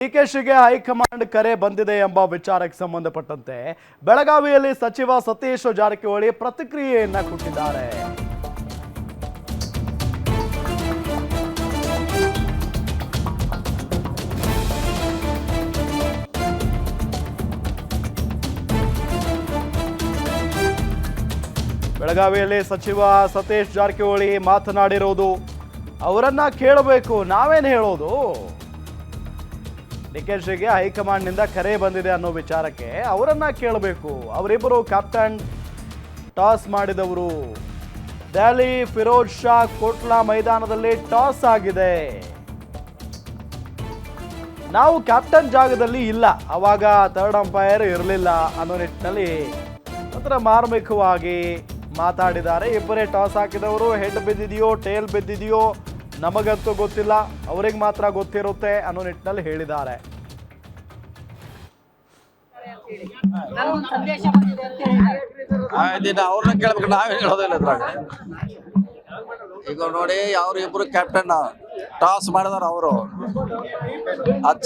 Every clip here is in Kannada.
ಡಿಕೆಶಿಗೆ ಹೈಕಮಾಂಡ್ ಕರೆ ಬಂದಿದೆ ಎಂಬ ವಿಚಾರಕ್ಕೆ ಸಂಬಂಧಪಟ್ಟಂತೆ ಬೆಳಗಾವಿಯಲ್ಲಿ ಸಚಿವ ಸತೀಶ್ ಜಾರಕಿಹೊಳಿ ಪ್ರತಿಕ್ರಿಯೆಯನ್ನ ಕೊಟ್ಟಿದ್ದಾರೆ. ಬೆಳಗಾವಿಯಲ್ಲಿ ಸಚಿವ ಸತೀಶ್ ಜಾರಕಿಹೊಳಿ ಮಾತನಾಡಿರೋದು ಅವರನ್ನ ಕೇಳಬೇಕು, ನಾವೇನು ಹೇಳೋದು. ಡಿಕೆಶಿಗೆ ಹೈಕಮಾಂಡ್ನಿಂದ ಕರೆ ಬಂದಿದೆ ಅನ್ನೋ ವಿಚಾರಕ್ಕೆ ಅವರನ್ನ ಕೇಳಬೇಕು. ಅವರಿಬ್ಬರು ಕ್ಯಾಪ್ಟನ್ ಟಾಸ್ ಮಾಡಿದವರು. ದೆಹಲಿ ಫಿರೋಜ್ ಶಾ ಕೋಟ್ಲಾ ಮೈದಾನದಲ್ಲಿ ಟಾಸ್ ಆಗಿದೆ. ನಾವು ಕ್ಯಾಪ್ಟನ್ ಜಾಗದಲ್ಲಿ ಇಲ್ಲ, ಅವಾಗ ಥರ್ಡ್ ಅಂಪೈರ್ ಇರಲಿಲ್ಲ ಅನ್ನೋ ನಿಟ್ಟಿನಲ್ಲಿ ಒಂಥರ ಮಾರ್ಮಿಕವಾಗಿ ಮಾತಾಡಿದ್ದಾರೆ. ಇಬ್ಬರೇ ಟಾಸ್ ಹಾಕಿದವರು. ಹೆಡ್ ಬಿದ್ದಿದೆಯೋ ಟೇಲ್ ಬಿದ್ದಿದೆಯೋ ನಮಗಂತೂ ಗೊತ್ತಿಲ್ಲ, ಅವ್ರಿಗೆ ಮಾತ್ರ ಗೊತ್ತಿರುತ್ತೆ ಅನ್ನೋ ನಿಟ್ಟಿನಲ್ಲಿ ಹೇಳಿದ್ದಾರೆ. ಅವ್ರನ್ನ ಕೇಳ್ಬೇಕು, ನಾವೇ ಹೇಳೋದಿಲ್ಲ ಇದ್ರಾಗ. ಈಗ ನೋಡಿ, ಅವ್ರು ಇಬ್ರು ಕ್ಯಾಪ್ಟನ್ ಟಾಸ್ ಮಾಡಿದಾರ. ಅವರು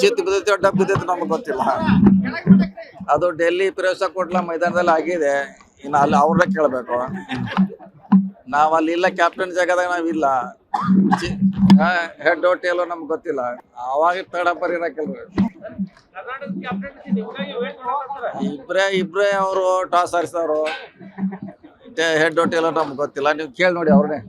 ಚಿತ್ ಬಿದ್ದೈತಿ ಡಬ್ ಬಿದ್ದೈತಿ ನಮ್ಗೆ ಗೊತ್ತಿಲ್ಲ. ಅದು ಡೆಲ್ಲಿ ಫಿರೋಜ್ ಕೋಟ್ಲಾ ಮೈದಾನದಲ್ಲಿ ಆಗಿದೆ. ಇನ್ನು ಅಲ್ಲಿ ಅವ್ರನ್ನ ಕೇಳಬೇಕು. ನಾವ್ ಅಲ್ಲಿ ಇಲ್ಲ, ಕ್ಯಾಪ್ಟನ್ ಜಾಗದಾಗ ನಾವಿಲ್ಲ. ಹೆಡ್ ಟೇಲೋ ನಮ್ಗೆ ಗೊತ್ತಿಲ್ಲ. ಅವಾಗ ತಡ ಪರಿರಕಿಲ್ರಿ. ಇಬ್ರೇ ಅವರು ಟಾಸ್ ಹಾರಿಸೋರು. ಹೆಡ್ ಟೇಲೋ ನಮ್ಗೆ ಗೊತ್ತಿಲ್ಲ. ನೀವು ಕೇಳಿ ನೋಡಿ ಅವ್ರನ್ನೇ.